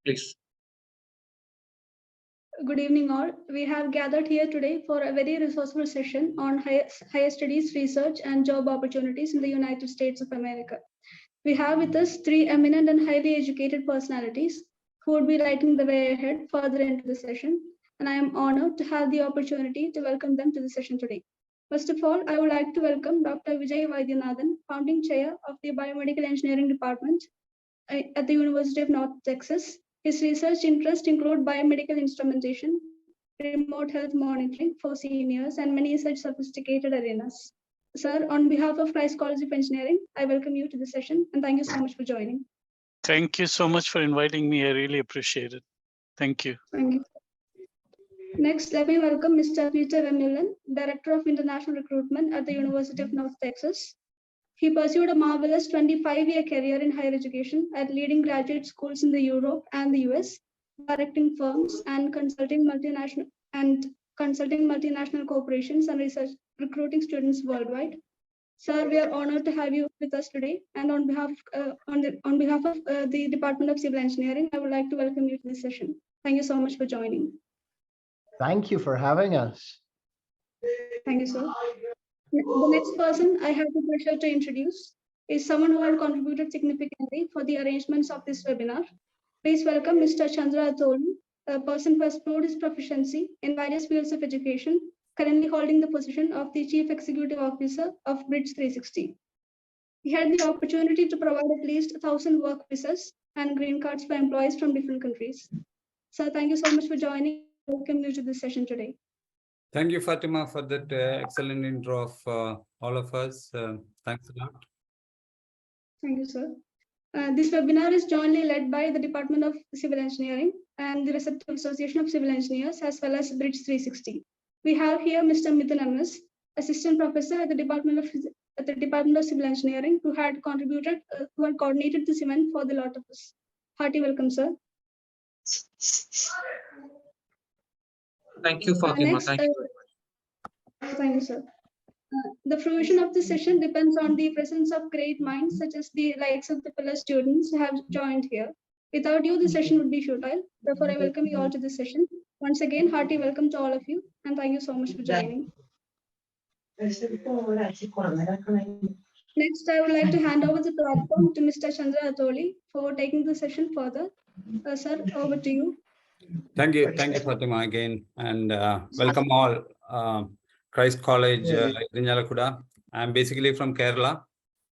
Please. Good evening, all. We have gathered here today for a very resourceful session on higher studies, research, and job opportunities in the United States of America. We have with us three eminent and highly educated personalities who would be lighting the way ahead further into the session, and I am honored to have the opportunity to welcome them to the session today. First of all, I would like to welcome Dr. Vijay Vadinathan, founding chair of the Biomedical Engineering Department at the University of North Texas. His research interests include biomedical instrumentation, remote health monitoring for seniors, and many such sophisticated arenas. Sir, on behalf of Rice College of Engineering, I welcome you to the session and thank you so much for joining. Thank you so much for inviting me. I really appreciate it. Thank you. Thank you. Next, let me welcome Mr. Peter Vermillion, Director of International Recruitment at the University of North Texas. He pursued a marvelous 25-year career in higher education at leading graduate schools in the Europe and the US, directing firms and consulting multinational corporations and recruiting students worldwide. Sir, we are honored to have you with us today. And on behalf of the Department of Civil Engineering, I would like to welcome you to this session. Thank you so much for joining. Thank you for having us. Thank you, sir. The next person I have the pleasure to introduce is someone who has contributed significantly for the arrangements of this webinar. Please welcome Mr. Chandra Atoli, a person who has proved his proficiency in various fields of education, currently holding the position of the Chief Executive Officer of Bridge 360. He had the opportunity to provide at least 1,000 work visas and green cards for employees from different countries. Sir, thank you so much for joining. Welcome you to this session today. Thank you, Fatima, for that excellent intro of all of us. Thanks a lot. Thank you, sir. This webinar is jointly led by the Department of Civil Engineering and the Receptive Association of Civil Engineers, as well as Bridge 360. We have here Mr. Mithun MS, Assistant Professor at the Department of Civil Engineering, who had coordinated this event for the lot of us. Hearty welcome, sir. Thank you, Fatima. Thank you. Thank you, sir. The fruition of the session depends on the presence of great minds, such as the likes of the fellow students who have joined here. Without you, the session would be futile. Therefore, I welcome you all to this session. Once again, hearty welcome to all of you, and thank you so much for joining. Next, I would like to hand over the platform to Mr. Chandra Atoli for taking the session further. Sir, over to you. Thank you, Fatima, again, and welcome all. Christ College, Irinjalakuda. I'm basically from Kerala,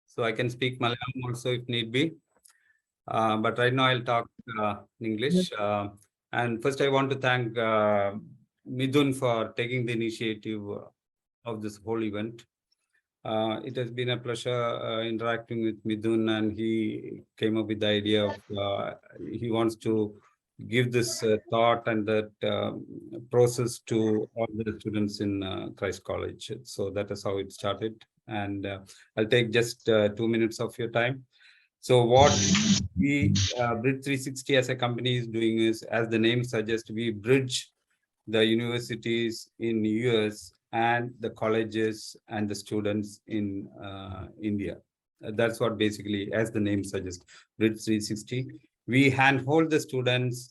so I can speak Malayalam also if need be. But right now I'll talk in English. And first I want to thank Midun for taking the initiative of this whole event. It has been a pleasure interacting with Midun, and he came up with the idea of he wants to give this thought and that process to all the students in Christ College. So that is how it started. And I'll take just 2 minutes of your time. So what we, Bridge 360 as a company is doing is, as the name suggests, we bridge the universities in US and the colleges and the students in India. That's what basically, as the name suggests, Bridge 360. We handhold the students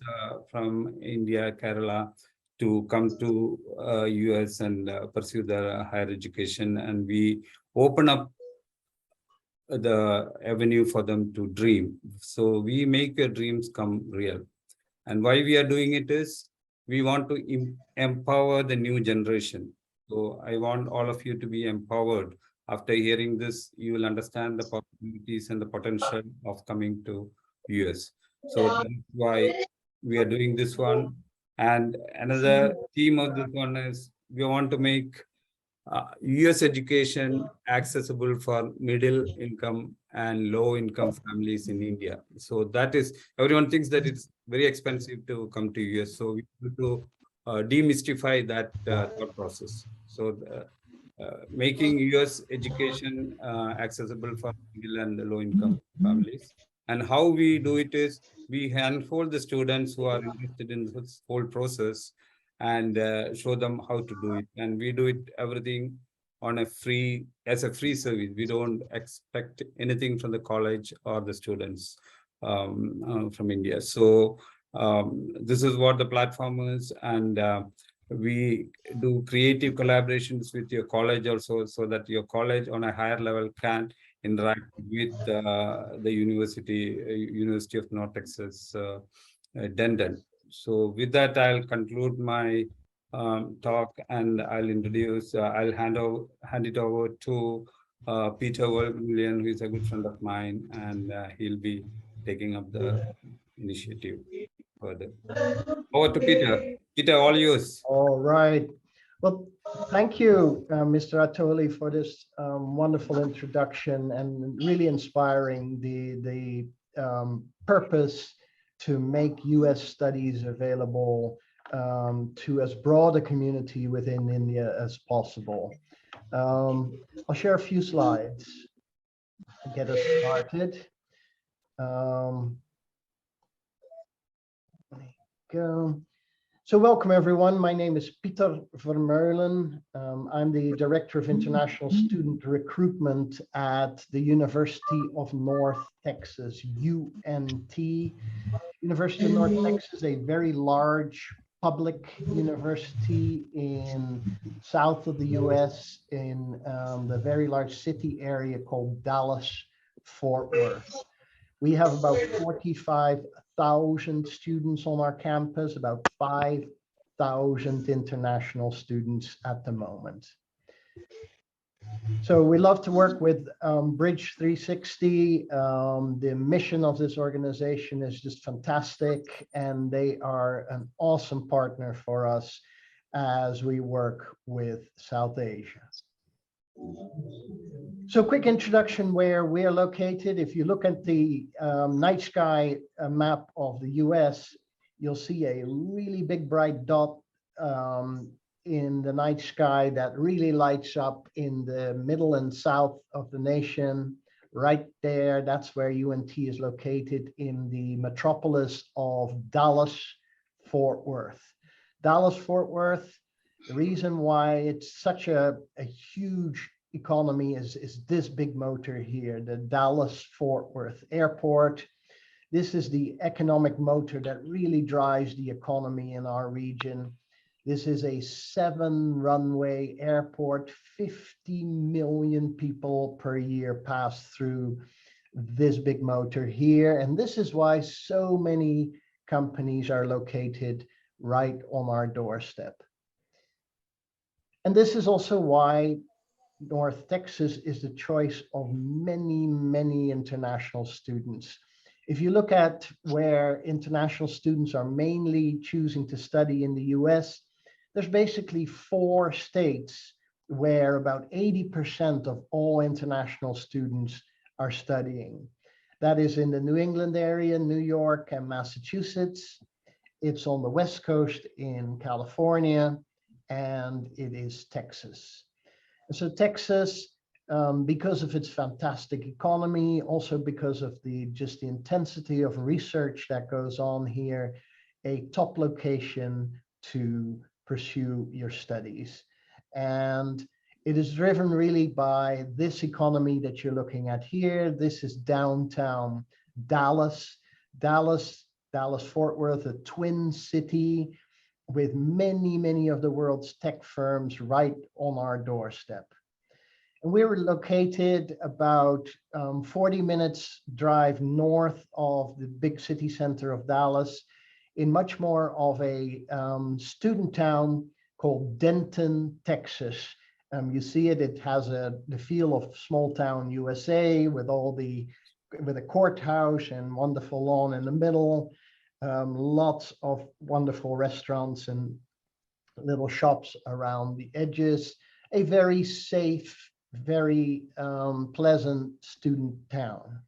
from India, Kerala, to come to US and pursue their higher education, and we open up the avenue for them to dream. So we make your dreams come real. And why we are doing it is, we want to empower the new generation. So I want all of you to be empowered. After hearing this, you will understand the possibilities and the potential of coming to US. So that's why we are doing this one. And another theme of this one is, we want to make US education accessible for middle income and low income families in India. So that is, everyone thinks that it's very expensive to come to US. So we need to demystify that thought process. So making US education accessible for middle and low income families. And how we do it is, we handhold the students who are interested in this whole process and show them how to do it. And we do it everything on as a free service. We don't expect anything from the college or the students from India. So This is what the platform is, and we do creative collaborations with your college also, so that your college on a higher level can interact with the University of North Texas, Denton. So with that, I'll conclude my talk, and I'll introduce, I'll hand it over to Peter Vermillion, who is a good friend of mine, and he'll be taking up the initiative further. Over to Peter. Peter, all yours. All right. Well, thank you, Mr. Attoli, for this wonderful introduction and really inspiring the purpose to make US studies available to as broad a community within India as possible. I'll share a few slides to get us started. There you go. So welcome everyone. My name is Peter Vermillion. I'm the Director of International Student Recruitment at the University of North Texas, UNT. University of North Texas is a very large public university in south of the US in the very large city area called Dallas-Fort Worth. We have about 45,000 students on our campus, about 5,000 international students at the moment. So we love to work with Bridge 360. The mission of this organization is just fantastic, and they are an awesome partner for us as we work with South Asia. So quick introduction where we are located. If you look at the night sky map of the US, you'll see a really big bright dot in the night sky that really lights up in the middle and south of the nation. Right there, that's where UNT is located, in the metropolis of Dallas-Fort Worth. Dallas-Fort Worth, the reason why it's such a huge economy is this big motor here, the Dallas-Fort Worth Airport. This is the economic motor that really drives the economy in our region. This is a 7-runway airport. 50 million people per year pass through this big motor here. And this is why so many companies are located right on our doorstep. And this is also why North Texas is the choice of many, many international students. If you look at where international students are mainly choosing to study in the US, there's basically 4 states where about 80% of all international students are studying. That is in the New England area, New York and Massachusetts. It's on the West Coast in California, and it is Texas. And so Texas, because of its fantastic economy, also because of the intensity of research that goes on here, a top location to pursue your studies. And it is driven really by this economy that you're looking at here. This is downtown Dallas, Dallas-Fort Worth, a twin city with many, many of the world's tech firms right on our doorstep. And we were located about 40 minutes drive north of the big city center of Dallas, in much more of a student town called Denton, Texas. You see it, it has the feel of small town USA with a courthouse and wonderful lawn in the middle, lots of wonderful restaurants and little shops around the edges, a very safe, very pleasant student town.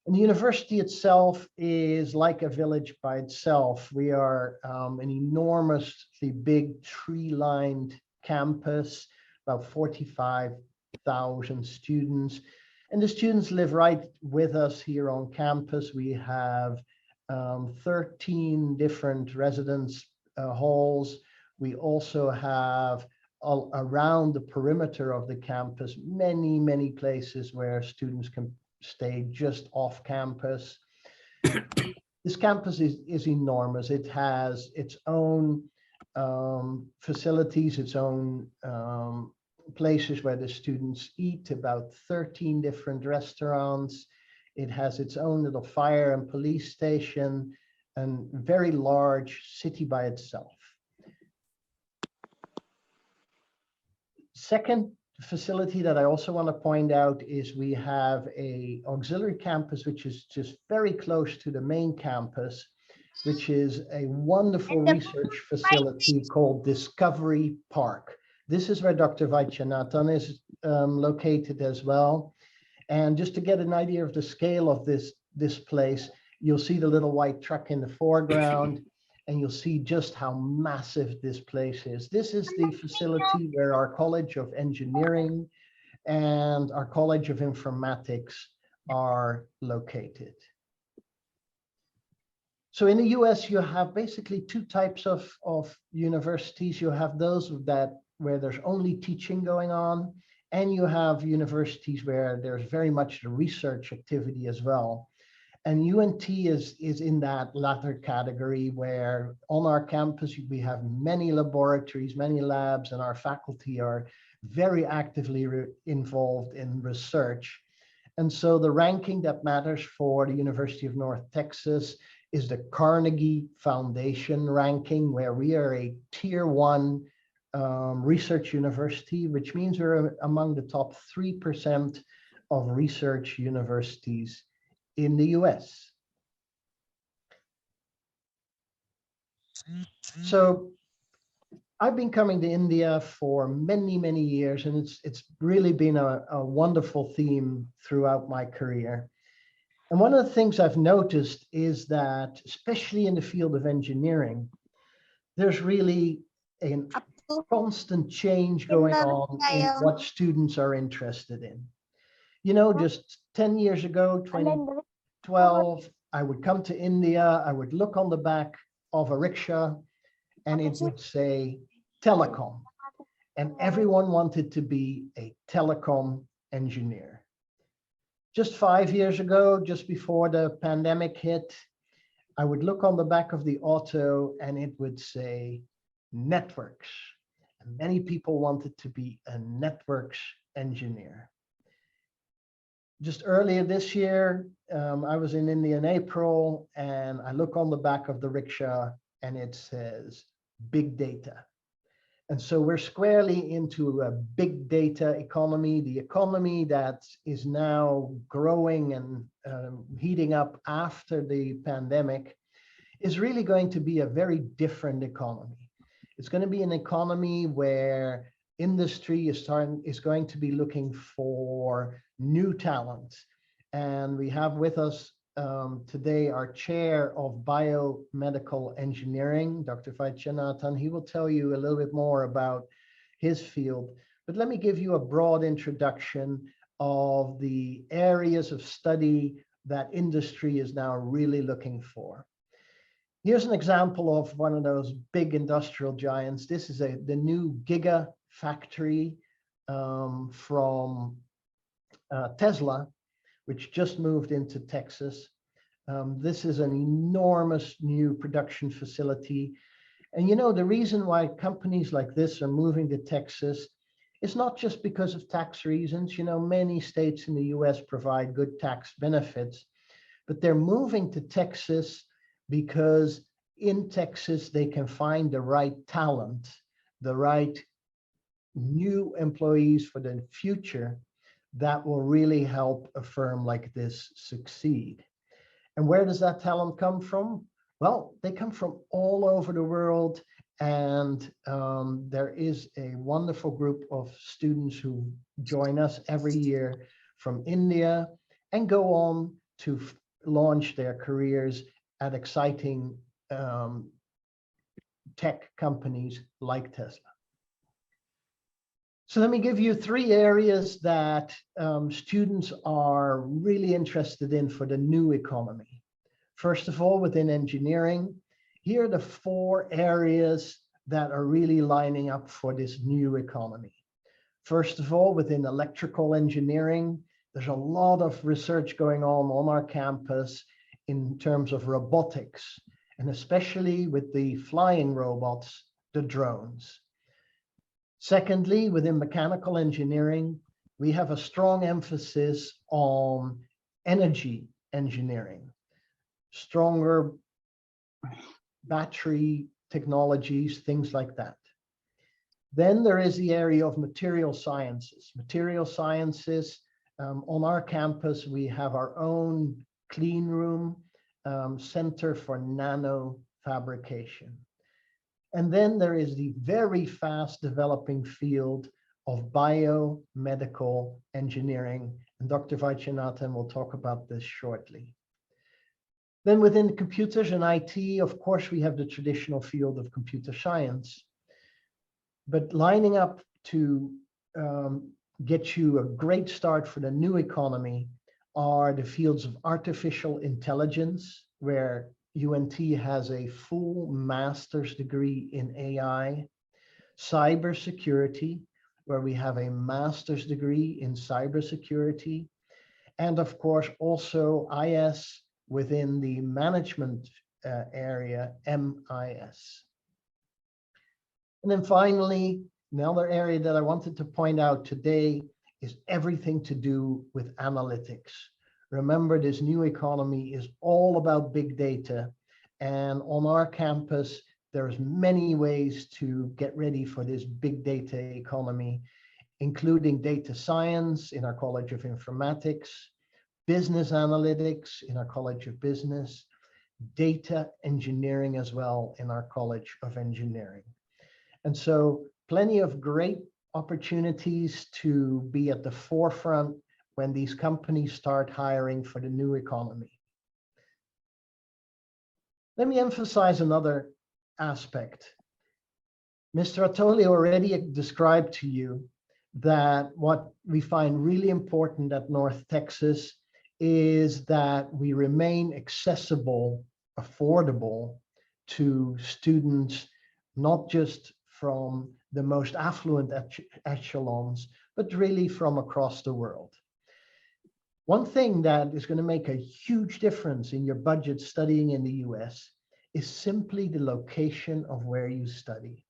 And the university itself is like a village by itself. We are an enormously big tree-lined campus, about 45,000 students. And the students live right with us here on campus. We have 13 different residence halls. We also have around the perimeter of the campus, many, many places where students can stay just off campus. This campus is enormous. It has its own facilities, its own places where the students eat, about 13 different restaurants. It has its own little fire and police station, and very large city by itself. Second facility that I also want to point out is we have a auxiliary campus, which is just very close to the main campus, which is a wonderful research facility called Discovery Park. This is where Dr. Vadinathan is located as well. And just to get an idea of the scale of this place, you'll see the little white truck in the foreground, and you'll see just how massive this place is. This is the facility where our College of Engineering and our College of Informatics are located. So in the US, you have basically two types of universities. You have those where there's only teaching going on, and you have universities where there's very much the research activity as well. And UNT is in that latter category, where on our campus, we have many laboratories, many labs, and our faculty are very actively involved in research. And so the ranking that matters for the University of North Texas is the Carnegie Foundation ranking, where we are a tier 1 research university, which means we're among the top 3% of research universities in the US. So I've been coming to India for many, many years, and it's really been a wonderful theme throughout my career. And one of the things I've noticed is that, especially in the field of engineering, there's really a constant change going on in what students are interested in. You know, just 10 years ago, 2012, I would come to India, I would look on the back of a rickshaw, and it would say telecom. And everyone wanted to be a telecom engineer. Just 5 years ago, just before the pandemic hit, I would look on the back of the auto and it would say networks. And many people wanted to be a networks engineer. Just earlier this year, I was in India in April, and I look on the back of the rickshaw and it says big data. And so we're squarely into a big data economy, the economy that is now growing and heating up after the pandemic is really going to be a very different economy. It's going to be an economy where industry is going to be looking for new talent. And we have with us today our chair of Biomedical Engineering, Dr. Vadinathan. He will tell you a little bit more about his field. But let me give you a broad introduction of the areas of study that industry is now really looking for. Here's an example of one of those big industrial giants. This is the new Giga factory from Tesla, which just moved into Texas. This is an enormous new production facility. And you know, the reason why companies like this are moving to Texas is not just because of tax reasons. You know, many states in the US provide good tax benefits, but they're moving to Texas because in Texas, they can find the right talent, the right new employees for the future that will really help a firm like this succeed. And where does that talent come from? Well, they come from all over the world. And there is a wonderful group of students who join us every year from India and go on to launch their careers at exciting tech companies like Tesla. So let me give you 3 areas that students are really interested in for the new economy. First of all, within engineering, here are the 4 areas that are really lining up for this new economy. First of all, within electrical engineering, there's a lot of research going on our campus in terms of robotics, and especially with the flying robots, the drones. Secondly, within mechanical engineering, we have a strong emphasis on energy engineering, stronger battery technologies, things like that. Then there is the area of material sciences. Material sciences, on our campus, we have our own clean room, center for nano fabrication. And then there is the very fast developing field of biomedical engineering. And Dr. Vijay will talk about this shortly. Then within computers and IT, of course, we have the traditional field of computer science. But lining up to get you a great start for the new economy are the fields of artificial intelligence, where UNT has a full master's degree in AI, cybersecurity, where we have a master's degree in cybersecurity, and of course also IS within the management area, MIS. And then finally, another area that I wanted to point out today is everything to do with analytics. Remember, this new economy is all about big data. And on our campus, there's many ways to get ready for this big data economy, including data science in our College of Informatics, business analytics in our College of Business, data engineering as well in our College of Engineering. And so plenty of great opportunities to be at the forefront when these companies start hiring for the new economy. Let me emphasize another aspect. Mr. Attoli already described to you that what we find really important at North Texas is that we remain accessible, affordable to students, not just from the most affluent echelons, but really from across the world. One thing that is going to make a huge difference in your budget studying in the US is simply the location of where you study.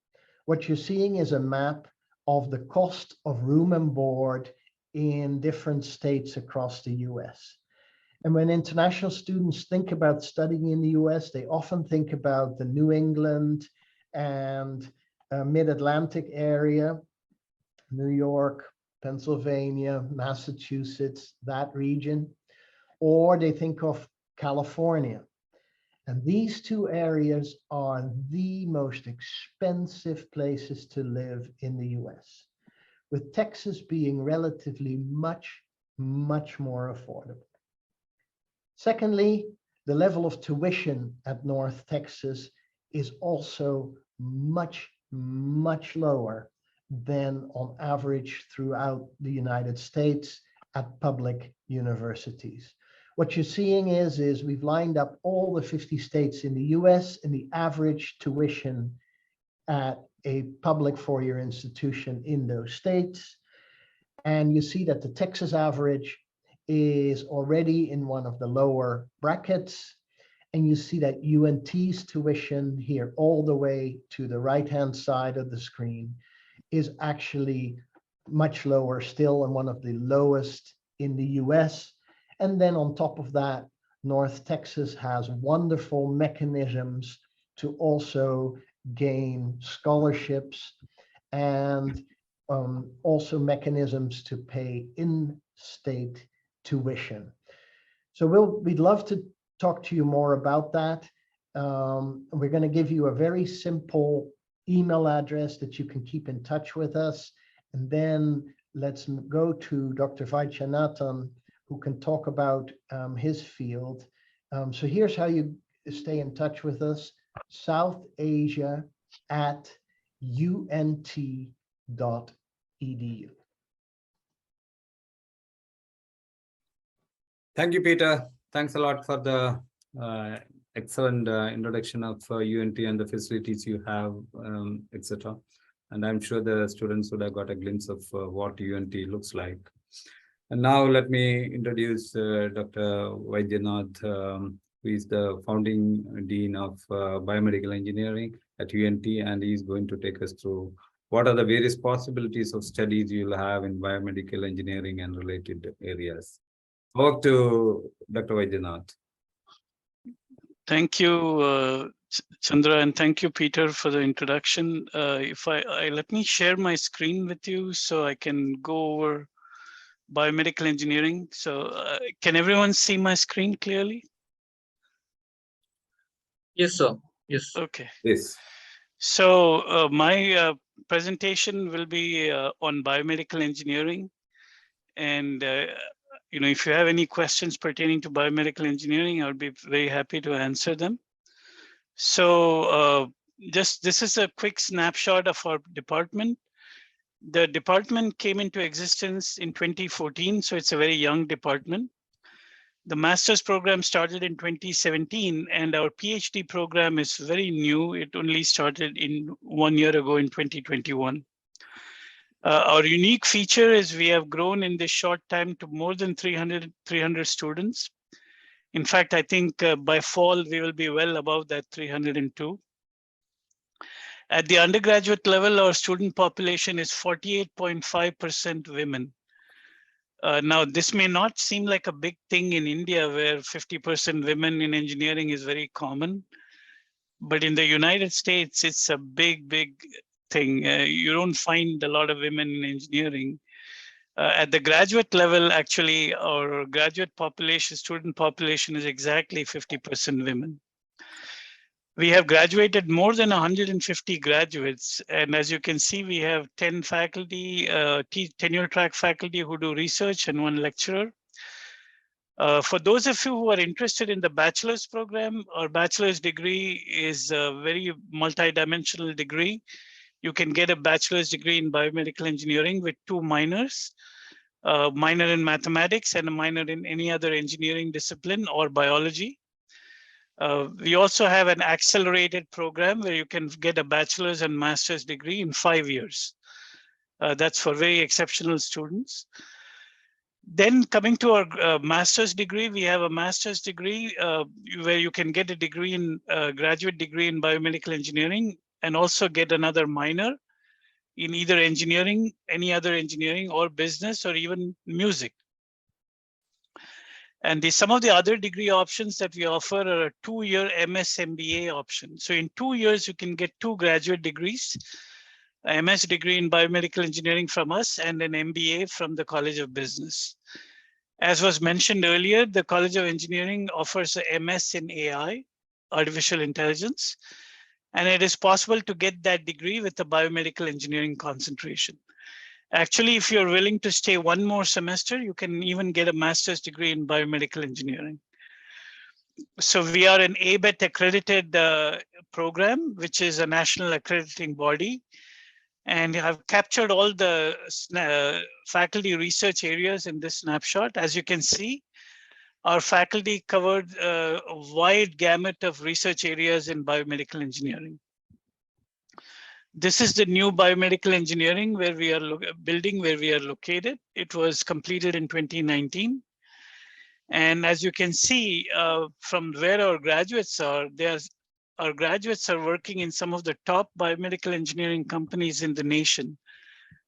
What you're seeing is a map of the cost of room and board in different states across the US. And when international students think about studying in the US, they often think about the New England and Mid-Atlantic area, New York, Pennsylvania, Massachusetts, that region, or they think of California. And these two areas are the most expensive places to live in the US, with Texas being relatively much more affordable. Secondly, the level of tuition at North Texas is also much lower than on average throughout the United States at public universities. What you're seeing is we've lined up all the 50 states in the US and the average tuition at a public four-year institution in those states. And you see that the Texas average is already in one of the lower brackets. And you see that UNT's tuition here all the way to the right-hand side of the screen is actually much lower still, and one of the lowest in the US. And then on top of that, North Texas has wonderful mechanisms to also gain scholarships and also mechanisms to pay in-state tuition. So we'd love to talk to you more about that. We're going to give you a very simple email address that you can keep in touch with us. And then let's go to Dr. Vadinathan, who can talk about his field. So here's how you stay in touch with us: southasia@unt.edu. Thank you, Peter. Thanks a lot for the excellent introduction of UNT and the facilities you have, etc. And I'm sure the students would have got a glimpse of what UNT looks like. And now let me introduce Dr. Vadinathan, who is the founding dean of biomedical engineering at UNT, and he's going to take us through what are the various possibilities of studies you'll have in biomedical engineering and related areas. Over to Dr. Vaidyanathan. Thank you, Chandra, and thank you, Peter, for the introduction. If I let me share my screen with you so I can go over biomedical engineering. So can everyone see my screen clearly? Yes, sir. Yes. Okay. Yes. So my presentation will be on biomedical engineering. And if you have any questions pertaining to biomedical engineering, I would be very happy to answer them. So this is a quick snapshot of our department. The department came into existence in 2014, so it's a very young department. The master's program started in 2017, and our PhD program is very new. It only started in 1 year ago in 2021. Our unique feature is we have grown in this short time to more than 300 students. In fact, I think by fall, we will be well above that 302. At the undergraduate level, our student population is 48.5% women. Now, this may not seem like a big thing in India, where 50% women in engineering is very common. But in the United States, it's a big, big thing. You don't find a lot of women in engineering. At the graduate level, actually, our graduate population, student population is exactly 50% women. We have graduated more than 150 graduates. And as you can see, we have 10 faculty, tenure track faculty who do research and 1 lecturer. For those of you who are interested in the bachelor's program, our bachelor's degree is a very multidimensional degree. You can get a bachelor's degree in biomedical engineering with 2 minors, a minor in mathematics and a minor in any other engineering discipline or biology. We also have an accelerated program where you can get a bachelor's and master's degree in 5 years. That's for very exceptional students. Then coming to our master's degree, we have a master's degree where you can get a degree in graduate degree in biomedical engineering and also get another minor in either engineering, any other engineering or business or even music. And some of the other degree options that we offer are a 2-year MS MBA option. So in 2 years, you can get 2 graduate degrees, a MS degree in biomedical engineering from us and an MBA from the College of Business. As was mentioned earlier, the College of Engineering offers a MS in AI, artificial intelligence, and it is possible to get that degree with a biomedical engineering concentration. Actually, if you're willing to stay 1 more semester, you can even get a master's degree in biomedical engineering. So we are an ABET accredited program, which is a national accrediting body. And I've captured all the faculty research areas in this snapshot. As you can see, our faculty covered a wide gamut of research areas in biomedical engineering. This is the new biomedical engineering where we are building where we are located. It was completed in 2019. And as you can see from where our graduates are, our graduates are working in some of the top biomedical engineering companies in the nation,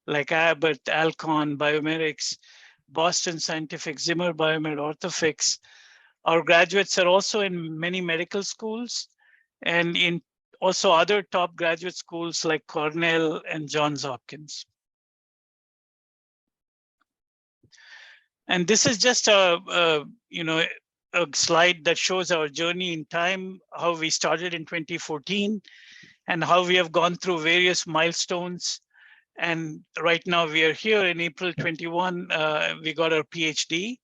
like Abbott, Alcon, Biomedics, Boston Scientific, Zimmer Biomed, Orthofix. Our graduates are also in many medical schools and in also other top graduate schools like Cornell and Johns Hopkins. And this is just a slide that shows our journey in time, how we started in 2014 and how we have gone through various milestones. And right now we are here in April 21, we got our PhD.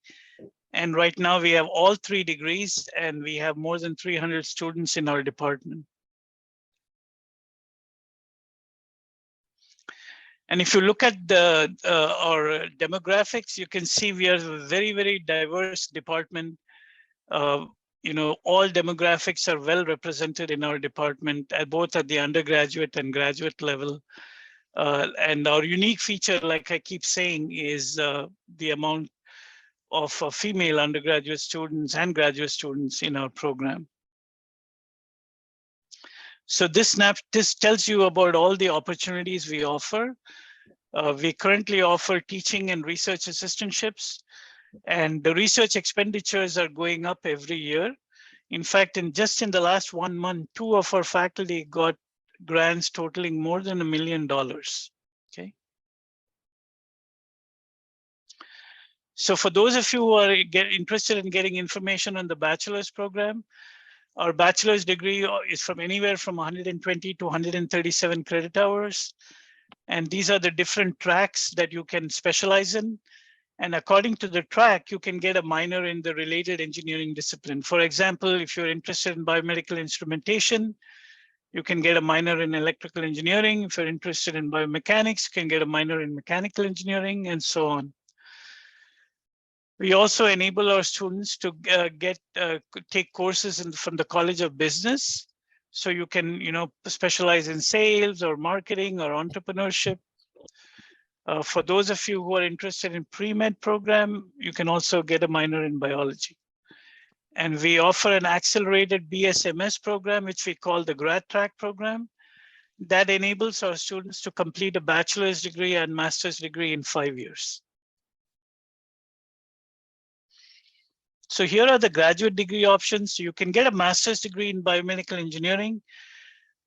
And right now we have all 3 degrees and we have more than 300 students in our department. And if you look at our demographics, you can see we are a very, very diverse department. All demographics are well represented in our department, both at the undergraduate and graduate level. And our unique feature, like I keep saying, is the amount female undergraduate students and graduate students in our program. So this tells you about all the opportunities we offer. We currently offer teaching and research assistantships, and the research expenditures are going up every year. In fact, just in the last 1 month, 2 of our faculty got grants totaling more than $1 million. Okay. So for those of you who are interested in getting information on the bachelor's program, our bachelor's degree is from anywhere from 120 to 137 credit hours. And these are the different tracks that you can specialize in. And according to the track, you can get a minor in the related engineering discipline. For example, if you're interested in biomedical instrumentation, you can get a minor in electrical engineering. If you're interested in biomechanics, you can get a minor in mechanical engineering, and so on. We also enable our students to take courses from the College of Business. So you can, specialize in sales or marketing or entrepreneurship. For those of you who are interested in pre-med program, you can also get a minor in biology. And we offer an accelerated BSMS program, which we call the grad track program, that enables our students to complete a bachelor's degree and master's degree in 5 years. So here are the graduate degree options. You can get a master's degree in biomedical engineering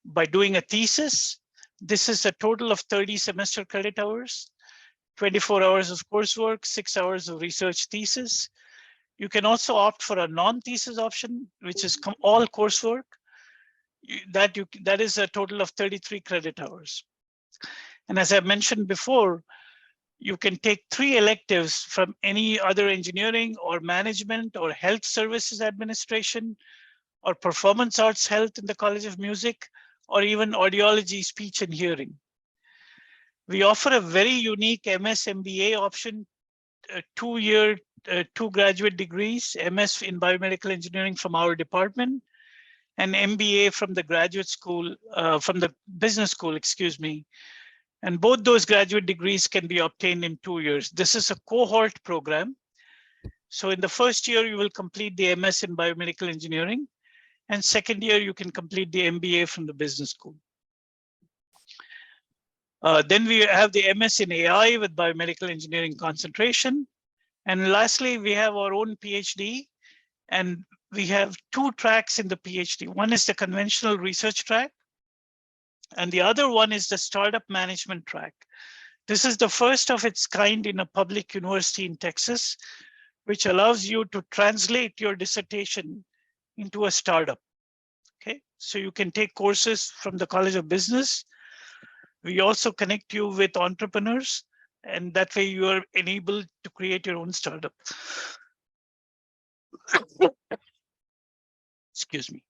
by doing a thesis. This is a total of 30 semester credit hours, 24 hours of coursework, 6 hours of research thesis. You can also opt for a non-thesis option, which is all coursework. That is a total of 33 credit hours. And as I mentioned before, you can take 3 electives from any other engineering or management or health services administration or performance arts health in the College of Music, or even audiology, speech and hearing. We offer a very unique MS MBA option, 2-year, 2 graduate degrees, MS in biomedical engineering from our department, and MBA from the graduate school, from the business school, excuse me. And both those graduate degrees can be obtained in 2 years. This is a cohort program. So in the first year, you will complete the MS in biomedical engineering. And second year, you can complete the MBA from the business school. Then we have the MS in AI with biomedical engineering concentration. And lastly, we have our own PhD. And we have 2 tracks in the PhD. One is the conventional research track, and the other one is the startup management track. This is the first of its kind in a public university in Texas, which allows you to translate your dissertation into a startup. Okay, so you can take courses from the College of Business. We also connect you with entrepreneurs, and that way you are enabled to create your own startup. Excuse me.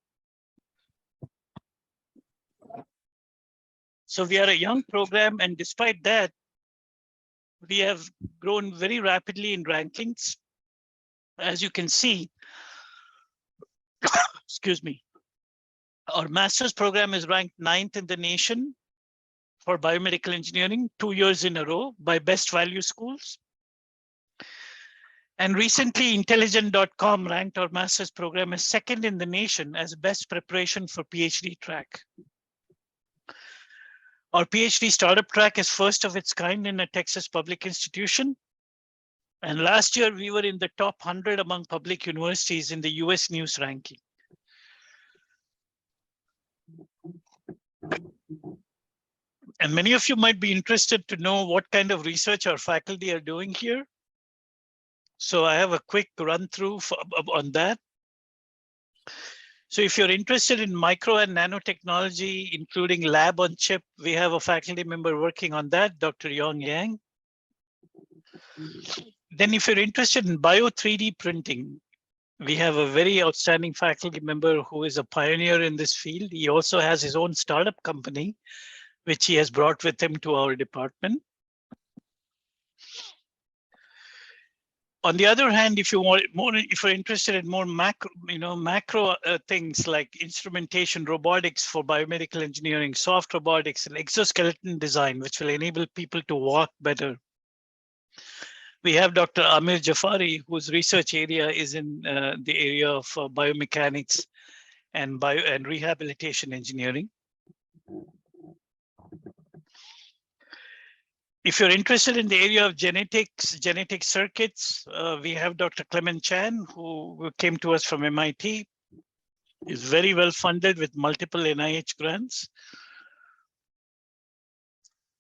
So we are a young program, and despite that, we have grown very rapidly in rankings. As you can see, excuse me, our master's program is ranked 9th in the nation for biomedical engineering 2 years in a row by Best Value Schools. And recently, Intelligent.com ranked our master's program as 2nd in the nation as best preparation for PhD track. Our PhD startup track is first of its kind in a Texas public institution. And last year, we were in the top 100 among public universities in the US News ranking. And many of you might be interested to know what kind of research our faculty are doing here. So I have a quick run through on that. So if you're interested in micro and nanotechnology, including lab on chip, we have a faculty member working on that, Dr. Yong Yang. Then if you're interested in bio 3D printing, we have a very outstanding faculty member who is a pioneer in this field. He also has his own startup company, which he has brought with him to our department. On the other hand, if you're interested in more macro things like instrumentation, robotics for biomedical engineering, soft robotics, and exoskeleton design, which will enable people to walk better, We have Dr. Amir Jafari, whose research area is in the area of biomechanics and rehabilitation engineering. If you're interested in the area of genetics, genetic circuits, we have Dr. Clement Chan, who came to us from MIT. Is very well funded with multiple NIH grants.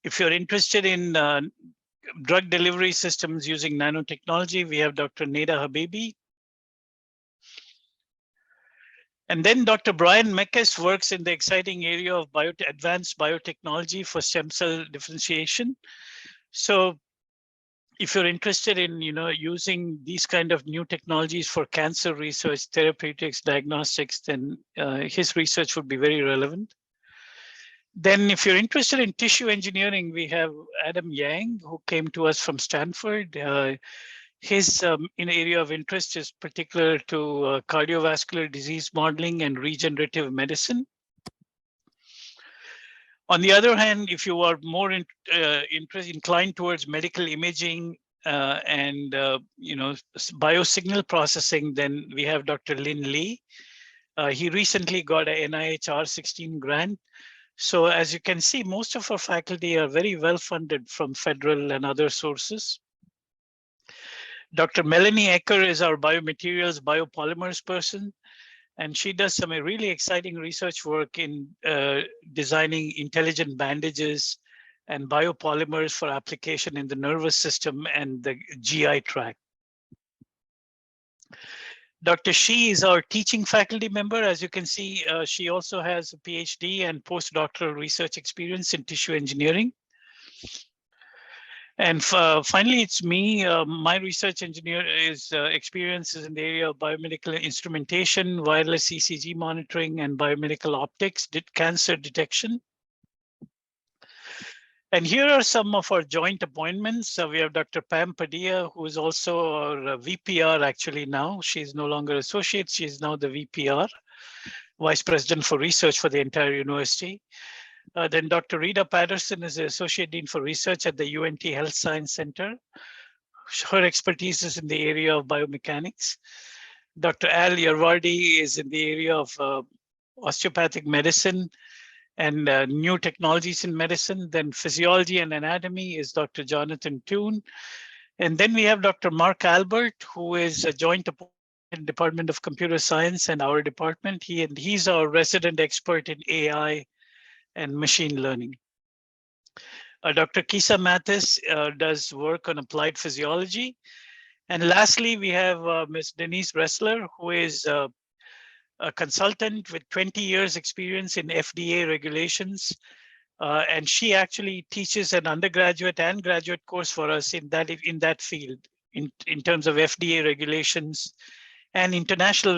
If you're interested in drug delivery systems using nanotechnology, we have Dr. Neda Habibi. And then Dr. Brian Meckes works in the exciting area of advanced biotechnology for stem cell differentiation. So if you're interested in using these kind of new technologies for cancer research, therapeutics, diagnostics, then his research would be very relevant. Then if you're interested in tissue engineering, we have Adam Yang, who came to us from Stanford. His area of interest is particular to cardiovascular disease modeling and regenerative medicine. On the other hand, if you are more inclined towards medical imaging and biosignal processing, then we have Dr. Lin Lee. He recently got a NIH R16 grant. So as you can see, most of our faculty are very well funded from federal and other sources. Dr. Melanie Ecker is our biomaterials, biopolymers person, and she does some really exciting research work in designing intelligent bandages and biopolymers for application in the nervous system and the GI tract. Dr. Shi is our teaching faculty member. As you can see, she also has a PhD and postdoctoral research experience in tissue engineering. And finally, it's me. My research experience is in the area of biomedical instrumentation, wireless ECG monitoring, and biomedical optics, cancer detection. And here are some of our joint appointments. We have Dr. Pam Padilla, who is also our VPR actually now. She's no longer associate, she's now the VPR, Vice President for Research for the entire university. Then Dr. Rita Patterson is the Associate Dean for Research at the UNT Health Science Center. Her expertise is in the area of biomechanics. Dr. Al Yarwardi is in the area of osteopathic medicine and new technologies in medicine. Then physiology and anatomy is Dr. Jonathan Toon. And then we have Dr. Mark Albert, who is a joint appointment in Department of Computer Science and our department. He's our resident expert in AI and machine learning. Dr. Kisa Mathis does work on applied physiology. And lastly, we have Ms. Denise Ressler, who is a consultant with 20 years experience in FDA regulations. And she actually teaches an undergraduate and graduate course for us in that field, in terms of FDA regulations and international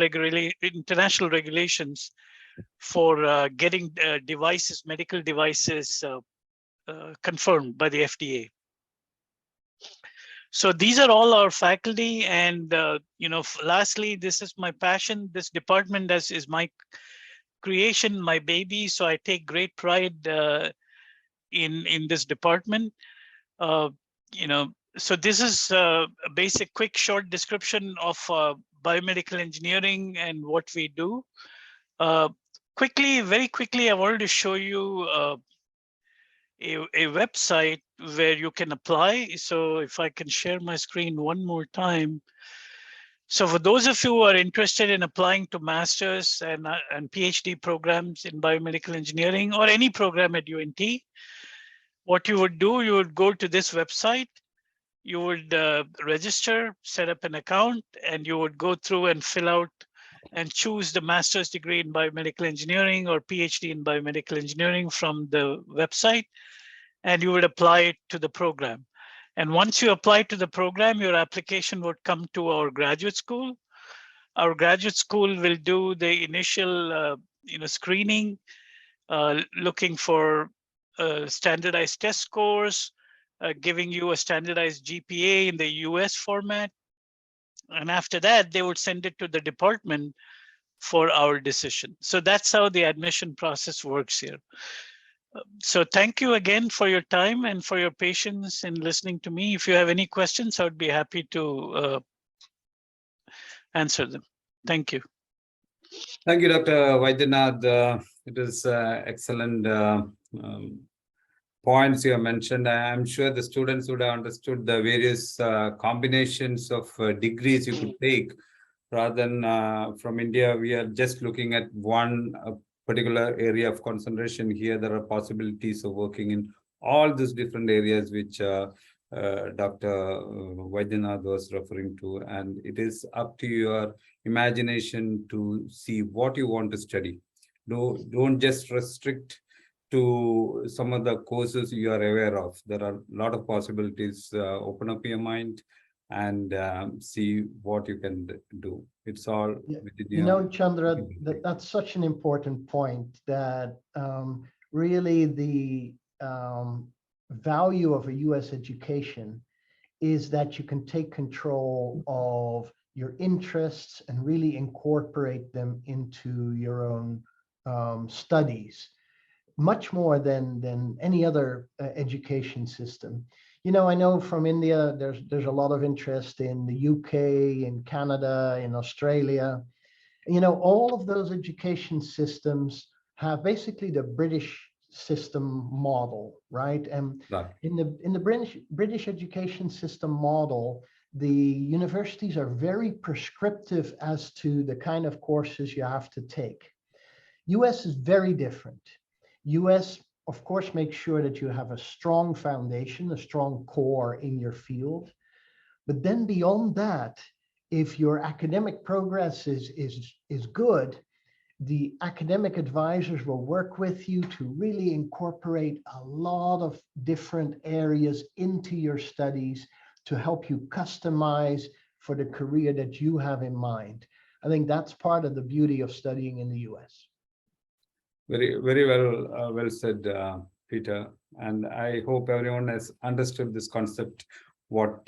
regulations for getting devices, medical devices confirmed by the FDA. So these are all our faculty, and lastly, this is my passion. This department is my creation, my baby. So I take great pride in this department. So this is a basic, quick, short description of biomedical engineering and what we do. Very quickly, I wanted to show you a website where you can apply. So if I can share my screen one more time. So for those of you who are interested in applying to master's and PhD programs in biomedical engineering or any program at UNT, what you would do, you would go to this website, you would register, set up an account, and you would go through and fill out and choose the master's degree in biomedical engineering or PhD in biomedical engineering from the website, and you would apply it to the program. And once you apply to the program, your application would come to our graduate school. Our graduate school will do the initial screening, looking for standardized test scores, giving you a standardized GPA in the US format. And after that, they would send it to the department for our decision. So that's how the admission process works here. So thank you again for your time and for your patience in listening to me. If you have any questions, I would be happy to answer them. Thank you. Thank you, Dr. Vaidyanathan. It is excellent points you have mentioned. I'm sure the students would have understood the various combinations of degrees you could take. Rather than from India, we are just looking at one particular area of concentration. Here, there are possibilities of working in all these different areas which Dr. Vaidyanathan was referring to. And it is up to your imagination to see what you want to study. Don't just restrict to some of the courses you are aware of. There are a lot of possibilities. Open up your mind and see what you can do. It's all within You know, Chandra, that's such an important point, that really the value of a US education is that you can take control of your interests and really incorporate them into your own studies, much more than any other education system. You know, I know from India, there's a lot of interest in the UK, in Canada, in Australia. You know, all of those education systems have basically the British system model, right? And right. in the British education system model, the universities are very prescriptive as to the kind of courses you have to take. US is very different. US, of course, makes sure that you have a strong foundation, a strong core in your field. But then beyond that, if your academic progress is good, the academic advisors will work with you to really incorporate a lot of different areas into your studies to help you customize for the career that you have in mind. I think that's part of the beauty of studying in the US. Very, very well, well said, Peter. And I hope everyone has understood this concept, what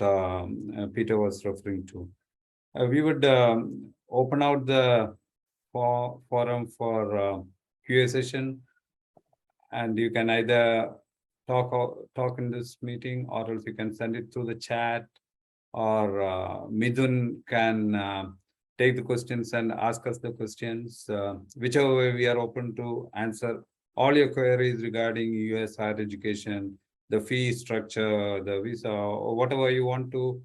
Peter was referring to. We would open out the forum for QA session, and you can either talk in this meeting, or else you can send it through the chat, or Midun can take the questions and ask us the questions. Whichever way, we are open to answer all your queries regarding US higher education, the fee structure, the visa, or whatever you want to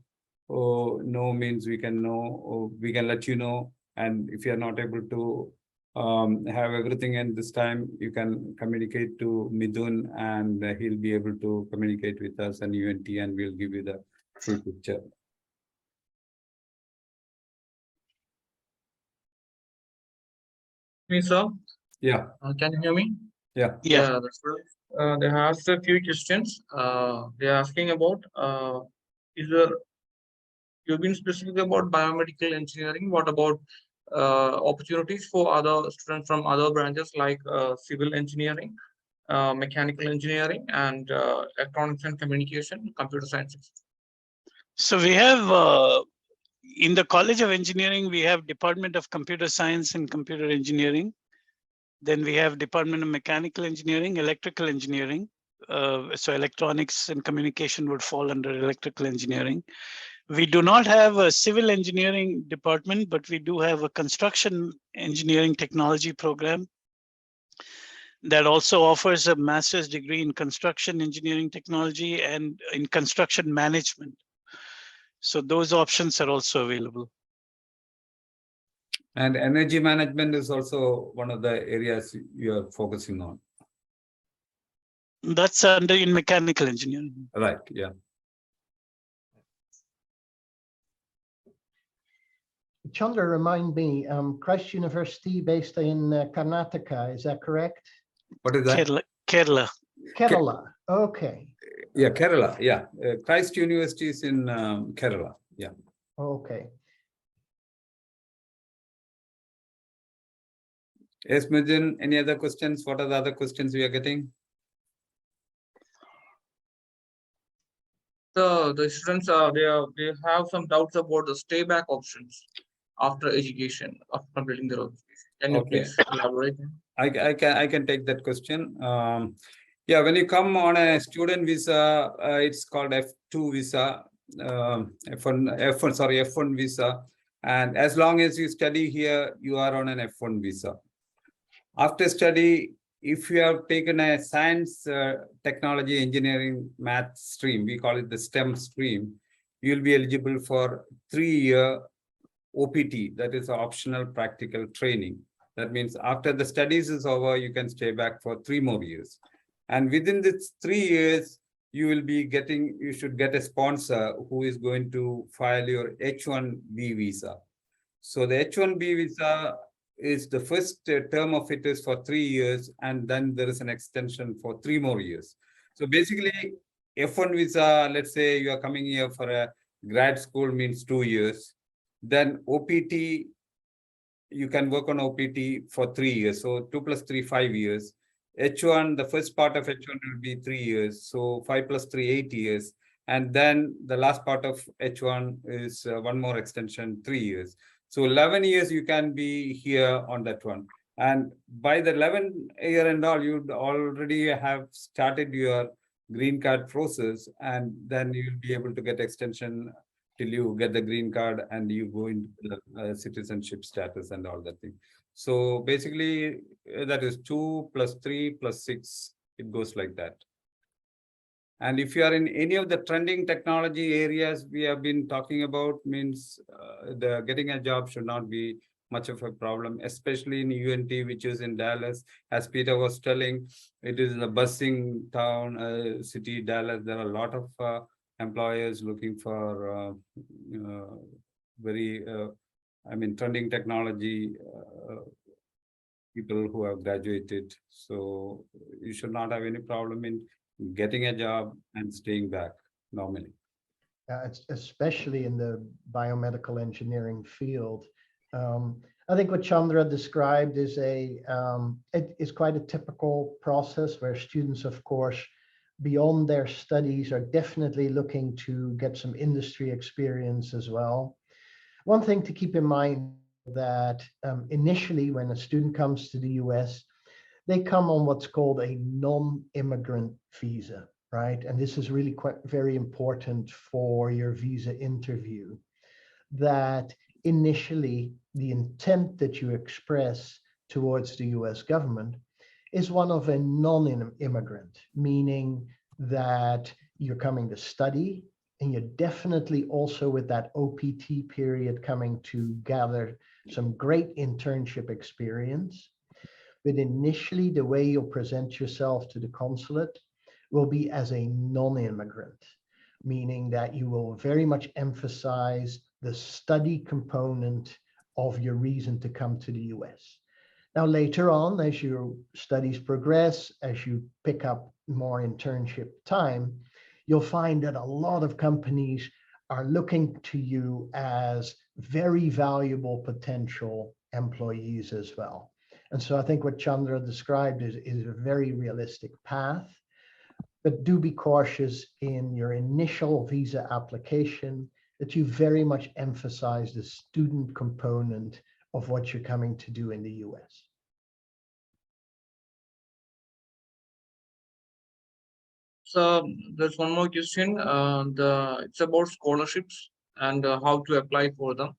know, means we can know, or we can let you know. And if you are not able to have everything in this time, you can communicate to Midun, and he'll be able to communicate with us and UNT, and we'll give you the full picture. Me, sir. Yeah. Can you hear me? Yeah. Yeah. That's right. They asked a few questions. They're asking about is there, you've been specific about biomedical engineering. What about opportunities for other students from other branches like civil engineering, mechanical engineering, and electronics and communication, computer sciences? So we have in the College of Engineering, we have Department of Computer Science and Computer Engineering. Then we have Department of Mechanical Engineering, Electrical Engineering. So electronics and communication would fall under electrical engineering. We do not have a civil engineering department, but we do have a construction engineering technology program that also offers a master's degree in construction engineering technology and in construction management. So those options are also available. And energy management is also one of the areas you are focusing on. That's under in mechanical engineering. Right, yeah. Chandra, remind me, Christ University based in Karnataka, is that correct? What is that? Kerala. Kerala, okay. Yeah, Kerala, yeah. Christ University is in Kerala, yeah. Okay. Yes, Midun, any other questions? What are the other questions we are getting? The students they have some doubts about the stay back options after education, after completing their education. Can you please elaborate? I can take that question. Yeah, when you come on a student visa, it's called F2 visa, F1 visa. And as long as you study here, you are on an F1 visa. After study, if you have taken a science, technology, engineering, math stream, we call it the STEM stream, you'll be eligible for 3-year OPT, that is optional practical training. That means after the studies is over, you can stay back for 3 more years. And within this 3 years, you should get a sponsor who is going to file your H1b visa. So the H1b visa is the first term of it is for 3 years, and then there is an extension for 3 more years. So basically, F1 visa, let's say you are coming here for a grad school, means 2 years. Then OPT, you can work on OPT for 3 years. So 2 plus 3, 5 years. H1, the first part of H1 will be 3 years. So 5 plus 3, 8 years. And then the last part of H1 is 1 more extension, 3 years. So 11 years you can be here on that one. And by the 11th year and all, you already have started your green card process, and then you'll be able to get extension till you get the green card and you go into the citizenship status and all that thing. So basically, that is 2 plus 3 plus 6. It goes like that. And if you are in any of the trending technology areas we have been talking about, means the getting a job should not be much of a problem, especially in UNT, which is in Dallas. As Peter was telling, it is a bustling town, city, Dallas. There are a lot of employers looking for very, trending technology people who have graduated. So you should not have any problem in getting a job and staying back normally. It's especially in the biomedical engineering field. I think what Chandra described is it is quite a typical process where students, of course, beyond their studies are definitely looking to get some industry experience as well. One thing to keep in mind that initially when a student comes to the US, they come on what's called a non-immigrant visa, right? And this is really quite very important for your visa interview, that initially the intent that you express towards the US government is one of a non-immigrant, meaning that you're coming to study, and you're definitely also with that OPT period coming to gather some great internship experience. But initially, the way you'll present yourself to the consulate will be as a non-immigrant, meaning that you will very much emphasize the study component of your reason to come to the US. Now, later on, as your studies progress, as you pick up more internship time, you'll find that a lot of companies are looking to you as very valuable potential employees as well. And so I think what Chandra described is a very realistic path, but do be cautious in your initial visa application that you very much emphasize the student component of what you're coming to do in the US. So there's one more question. It's about scholarships and how to apply for them.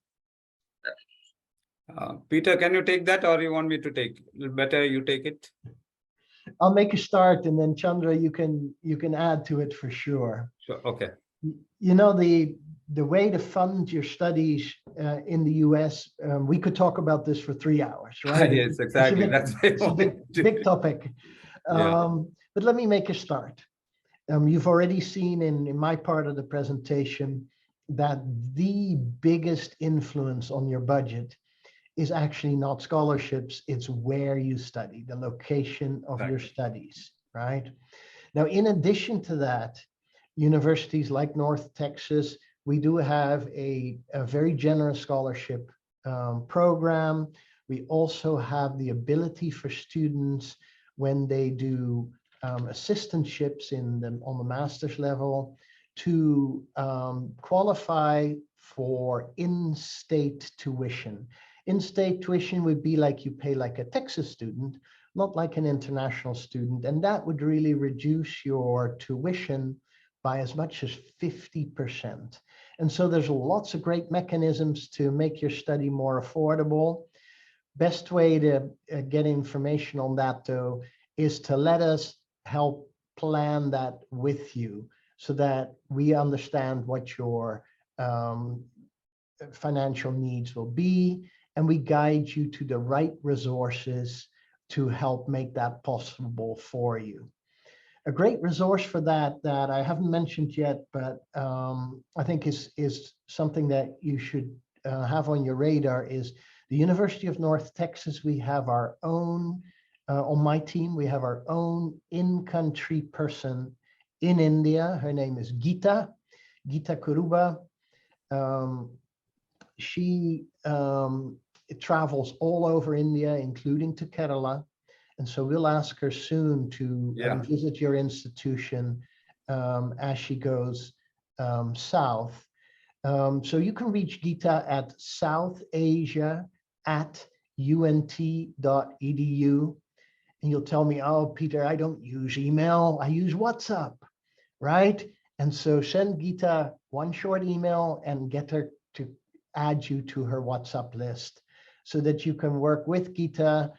Peter, can you take that, or you want me to take? Better you take it. I'll make a start, and then Chandra, you can add to it for sure. Sure. Okay. You know, the way to fund your studies in the US, we could talk about this for 3 hours, right? Yes, exactly. It's a big topic. But let me make a start. You've already seen in my part of the presentation that the biggest influence on your budget is actually not scholarships, it's where you study, the location of your studies, right? Now, in addition to that, universities like North Texas, we do have a very generous scholarship program. We also have the ability for students when they do assistantships on the master's level to qualify for in-state tuition. In-state tuition would be like you pay like a Texas student, not like an international student. And that would really reduce your tuition by as much as 50%. And so there's lots of great mechanisms to make your study more affordable. Best way to get information on that, though, is to let us help plan that with you so that we understand what your financial needs will be, and we guide you to the right resources to help make that possible for you. A great resource for that I haven't mentioned yet, but I think is something that you should have on your radar is the University of North Texas. We have our own, on my team, we have our own in-country person in India. Her name is Geeta Kuruba. She travels all over India, including to Kerala. And so we'll ask her soon to visit your institution as she goes south. So you can reach Geeta at southasia@unt.edu. And you'll tell me, oh, Peter, I don't use email, I use WhatsApp, right? And so send Geeta one short email and get her to add you to her WhatsApp list so that you can work with Geeta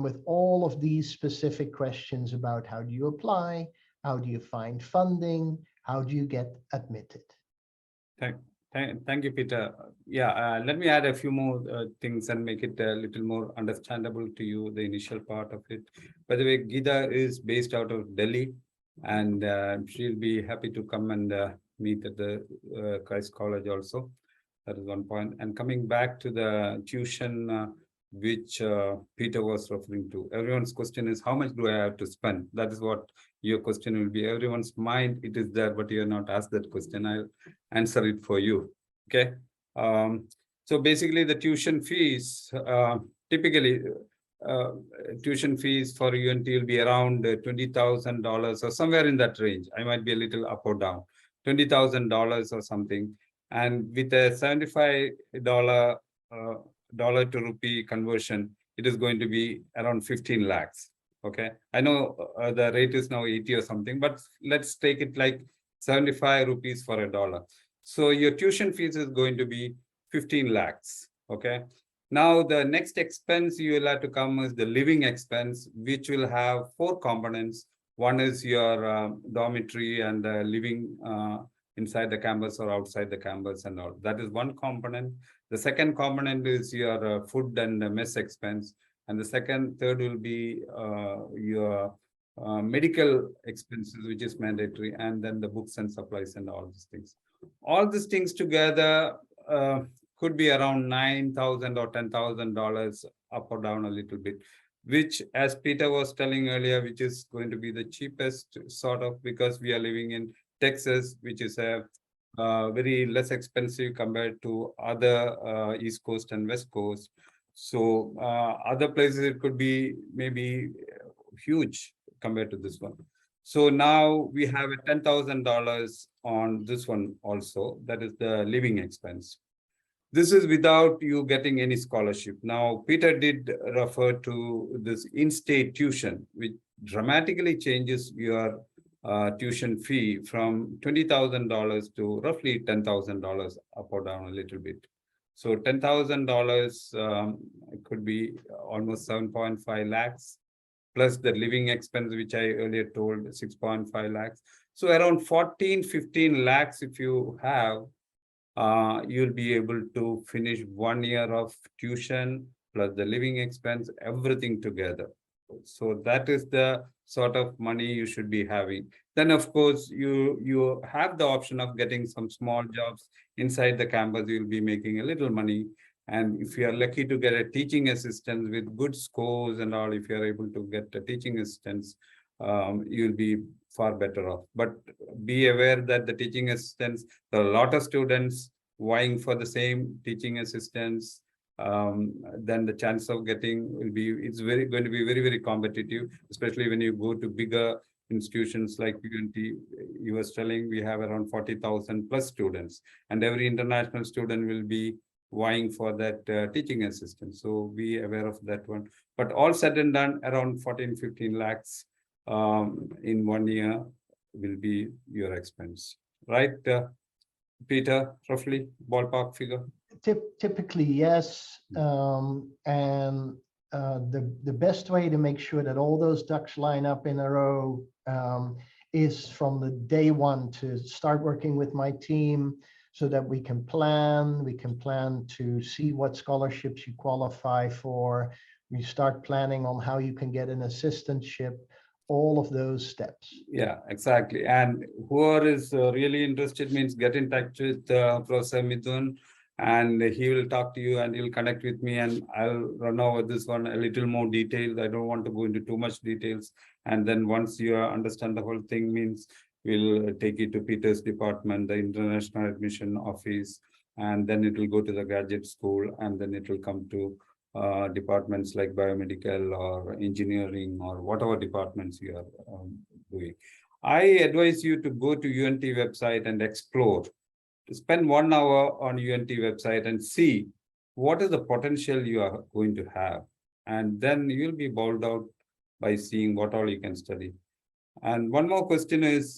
with all of these specific questions about how do you apply, how do you find funding, how do you get admitted. Thank you, Peter. Yeah, let me add a few more things and make it a little more understandable to you, the initial part of it. By the way, Geeta is based out of Delhi, and she'll be happy to come and meet at the Christ College also. That is one point. And coming back to the tuition which Peter was referring to, everyone's question is, how much do I have to spend? That is what your question will be. Everyone's mind, it is there, but you are not asked that question. I'll answer it for you. Okay. So basically the tuition fees, typically tuition fees for UNT will be around $20,000 or somewhere in that range. I might be a little up or down, $20,000 or something. And with a $75 dollar to rupee conversion, it is going to be around 15 lakhs. Okay. I know the rate is now 80 or something, but let's take it like 75 rupees for a dollar. So your tuition fees is going to be 15 lakhs. Okay. Now the next expense you will have to come is the living expense, which will have 4 components. One is your dormitory and living inside the campus or outside the campus and all. That is one component. The second component is your food and mess expense. And the third will be your medical expenses, which is mandatory, and then the books and supplies and all these things. All these things together could be around $9,000 or $10,000 up or down a little bit, which, as Peter was telling earlier, which is going to be the cheapest sort of, because we are living in Texas, which is a very less expensive compared to other East Coast and West Coast. So other places it could be maybe huge compared to this one. So now we have a $10,000 on this one also. That is the living expense. This is without you getting any scholarship. Now, Peter did refer to this in-state tuition, which dramatically changes your tuition fee from $20,000 to roughly $10,000, up or down a little bit. So $10,000 could be almost 7.5 lakhs, plus the living expense, which I earlier told, 6.5 lakhs. So around 15 lakhs if you have, you'll be able to finish 1 year of tuition plus the living expense, everything together. So that is the sort of money you should be having. Then, of course, you have the option of getting some small jobs inside the campus. You'll be making a little money. And if you are lucky to get a teaching assistant with good scores and all, if you are able to get a teaching assistant, you'll be far better off. But be aware that the teaching assistants, there are a lot of students vying for the same teaching assistants. Then the chance of getting will be, it's going to be very, very competitive, especially when you go to bigger institutions like UNT. You was telling we have around 40,000 plus students, and every international student will be vying for that teaching assistant. So be aware of that one. But all said and done, around 14-15 lakhs in 1 year will be your expense, right? Peter, roughly ballpark figure. Typically, yes. And the best way to make sure that all those ducks line up in a row is from the day one to start working with my team so that we can plan to see what scholarships you qualify for. We start planning on how you can get an assistantship, all of those steps. Yeah, exactly. And whoever is really interested means get in touch with Professor Mithun, and he will talk to you and he'll connect with me, and I'll run over this one a little more details. I don't want to go into too much details. And then once you understand the whole thing, means we'll take you to Peter's department, the International Admission Office, and then it will go to the graduate school, and then it will come to departments like biomedical or engineering or whatever departments you are doing. I advise you to go to UNT website and explore. To spend 1 hour on UNT website and see what is the potential you are going to have. And then you'll be bowled out by seeing what all you can study. And one more question is,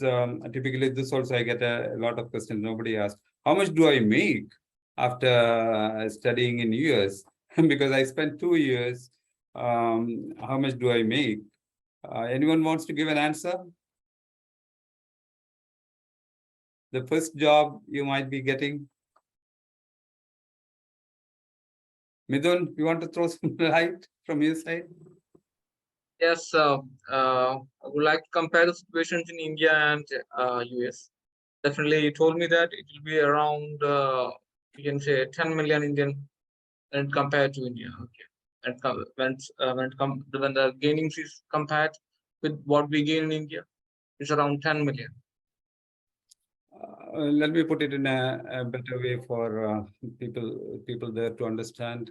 typically this also I get a lot of questions, nobody asked, how much do I make after studying in US? Because I spent 2 years, how much do I make? Anyone wants to give an answer? The first job you might be getting? Midun, you want to throw some light from your side? Yes, I would like to compare the situations in India and US. Definitely, you told me that it will be around, you can say 10 million Indian and compared to India. Okay. And when the gainings is compared with what we gain in India, it's around 10 million. Let me put it in a better way for people there to understand.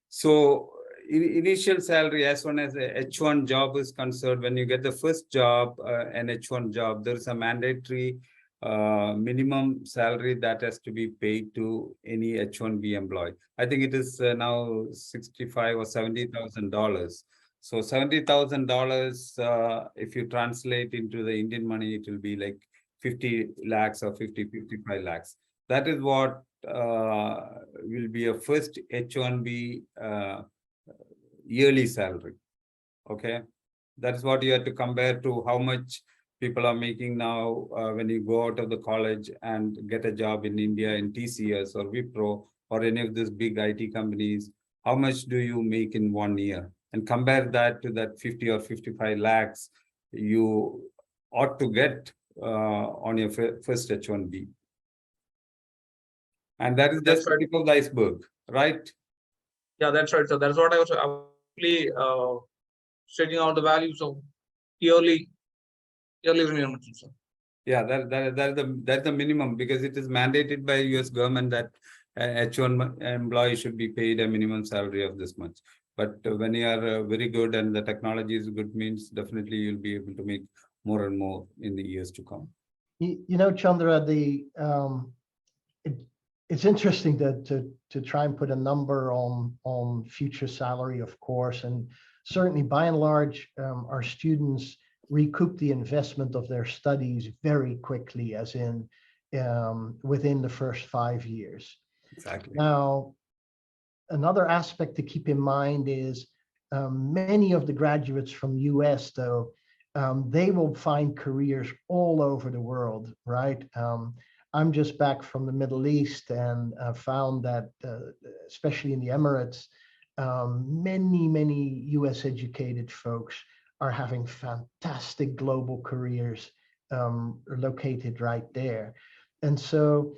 So initial salary, as soon as the H1 job is concerned, when you get the first job, an H1 job, there is a mandatory minimum salary that has to be paid to any H1B employee. I think it is now $65,000 or $70,000. So $70,000, if you translate into the Indian money, it will be like 50 lakhs or 55 lakhs. That is what will be a first H1B yearly salary. Okay, that is what you have to compare to how much people are making now when you go out of the college and get a job in India in TCS or Wipro or any of these big IT companies. How much do you make in 1 year? And compare that to that 50 or 55 lakhs you ought to get on your first H1B. And that is just the tip of the iceberg, right? Yeah, that's right. So that's what I was actually setting out the values of yearly minimum. Yeah, that's the minimum, because it is mandated by US government that H1 employee should be paid a minimum salary of this much. But when you are very good and the technology is good, means definitely you'll be able to make more and more in the years to come. You know, Chandra, it's interesting to try and put a number on future salary, of course, and certainly by and large, our students recoup the investment of their studies very quickly, as in within the first 5 years. Exactly. Now, another aspect to keep in mind is many of the graduates from US, though, they will find careers all over the world, right? I'm just back from the Middle East and found that, especially in the Emirates, many US educated folks are having fantastic global careers located right there. And so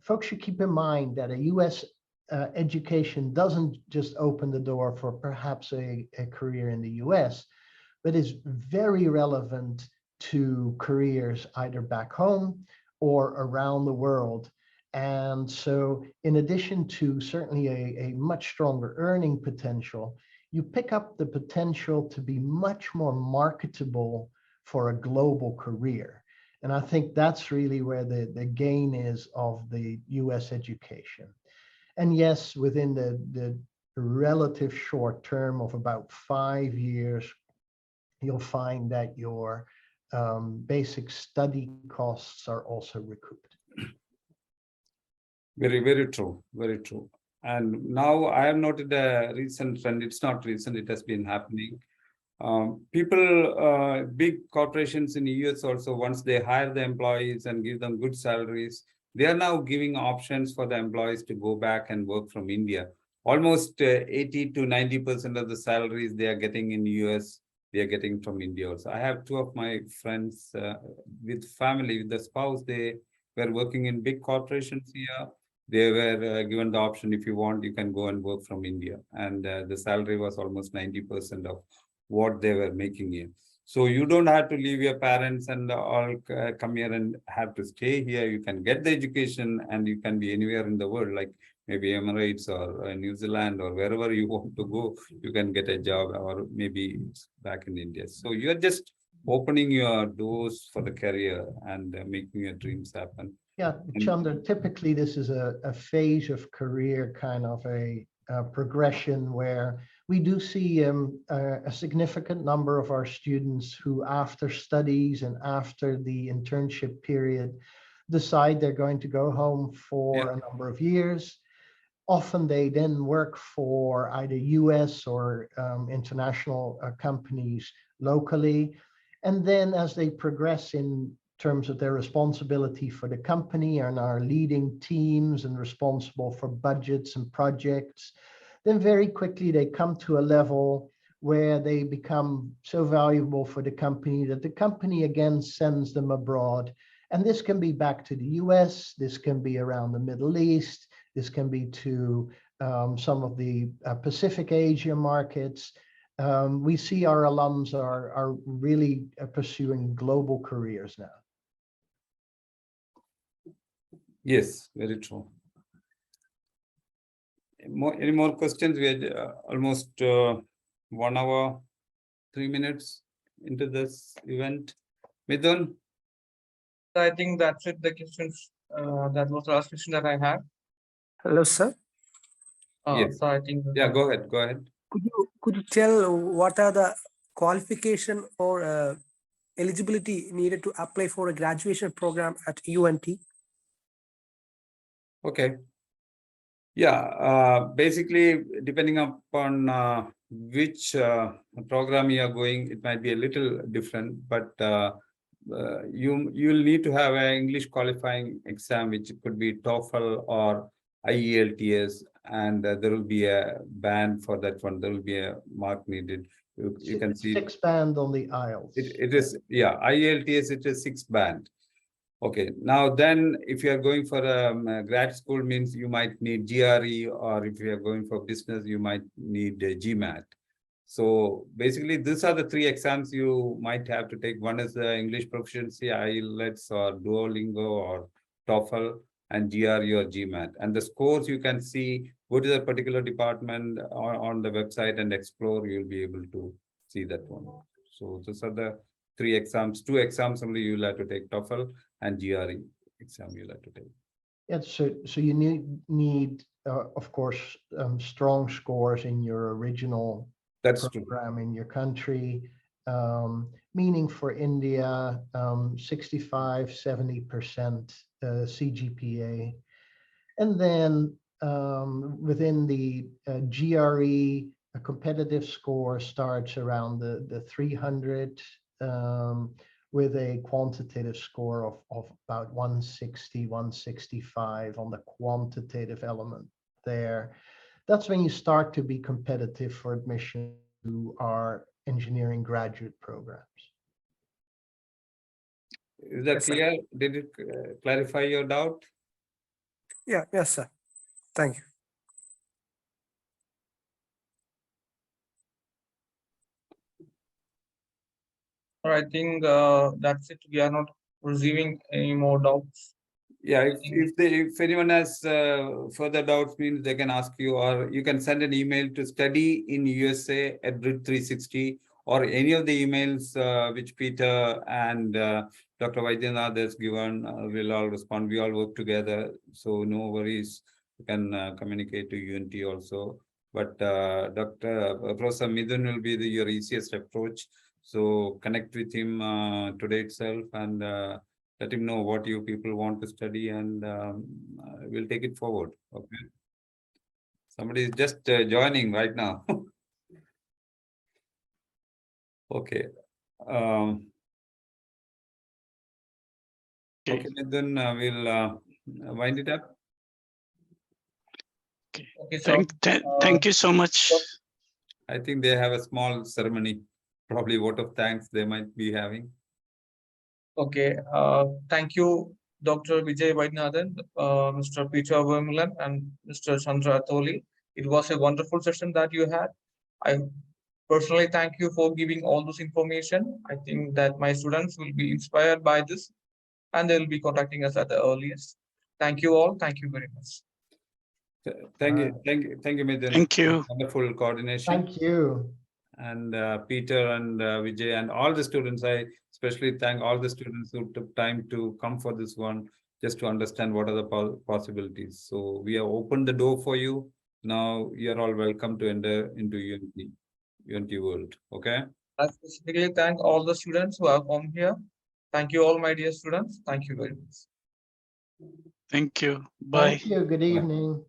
folks should keep in mind that a US education doesn't just open the door for perhaps a career in the US, but is very relevant to careers either back home or around the world. And so in addition to certainly a much stronger earning potential, you pick up the potential to be much more marketable for a global career. And I think that's really where the gain is of the US education. And yes, within the relative short term of about 5 years, you'll find that your basic study costs are also recouped. Very, very true. Very true. And now I have noted a recent trend. It's not recent, it has been happening. People, big corporations in the US also, once they hire the employees and give them good salaries, they are now giving options for the employees to go back and work from India. Almost 80 to 90% of the salaries they are getting in the US, they are getting from India also. I have two of my friends with family, with the spouse, they were working in big corporations here. They were given the option, if you want, you can go and work from India. And the salary was almost 90% of what they were making here. So you don't have to leave your parents and all come here and have to stay here. You can get the education and you can be anywhere in the world, like maybe Emirates or New Zealand or wherever you want to go, you can get a job, or maybe back in India. So you're just opening your doors for the career and making your dreams happen. Yeah, Chandra, typically this is a phase of career, kind of a progression where we do see a significant number of our students who, after studies and after the internship period, decide they're going to go home for a number of years. Often they then work for either US or international companies locally. And then as they progress in terms of their responsibility for the company and are leading teams and responsible for budgets and projects, then very quickly they come to a level where they become so valuable for the company that the company again sends them abroad. And this can be back to the US, this can be around the Middle East, this can be to some of the Pacific Asia markets. We see our alums are really pursuing global careers now. Yes, very true. Any more questions? We had almost 1 hour, 3 minutes into this event. Midun? I think that's it. The questions. That was the last question that I had. Hello, sir. Yes. So I think. Yeah, go ahead. Go ahead. Could you tell what are the qualification or eligibility needed to apply for a graduation program at UNT? Okay. Yeah, basically, depending upon which program you are going, it might be a little different, but you'll need to have an English qualifying exam, which could be TOEFL or IELTS, and there will be a band for that one. There will be a mark needed. You can see 6 band on the IELTS. It is, yeah, IELTS, it is 6 band. Okay, now then if you are going for a grad school, means you might need GRE, or if you are going for business, you might need a GMAT. So basically, these are the 3 exams you might have to take. One is the English proficiency, IELTS or Duolingo or TOEFL, and GRE or GMAT. And the scores you can see, go to the particular department on the website and explore, you'll be able to see that one. So these are the 3 exams. 2 exams only you'll have to take, TOEFL and GRE exam you'll have to take. Yes, so you need of course, strong scores in your original program in your country, meaning for India, 65, 70% CGPA. And then within the GRE, a competitive score starts around the 300, with a quantitative score of about 160, 165 on the quantitative element there. That's when you start to be competitive for admission to our engineering graduate programs. Is that clear? Did it clarify your doubt? Yeah, yes, sir. Thank you. I think that's it. We are not receiving any more doubts. Yeah, if anyone has further doubts, means they can ask you, or you can send an email to studyInUSA@Brit360, or any of the emails which Peter and Dr. Vadinathan has given. We'll all respond. We all work together, so no worries. you can communicate to UNT also. But Professor Midun will be your easiest approach. So connect with him today itself and let him know what you people want to study, and we'll take it forward. Okay. Somebody is just joining right now. Okay. Okay, then we'll wind it up. Okay, so Thank you so much. I think they have a small ceremony, probably vote of thanks they might be having. okay, thank you, Dr. Vijay Vadinathan, Mr. Peter Vermillion, and Mr. Chandra Atholi. It was a wonderful session that you had. I personally thank you for giving all this information. I think that my students will be inspired by this, and they will be contacting us at the earliest. Thank you all. Thank you very much. Thank you, Midun. Thank you. Wonderful coordination. Thank you. And Peter and Vijay and all the students. I especially thank all the students who took time to come for this one, just to understand what are the possibilities. So we have opened the door for you. Now you're all welcome to enter into UNT world. Okay. I specifically thank all the students who have come here. Thank you all, my dear students. Thank you very much. Thank you. Bye. Thank you. Good evening.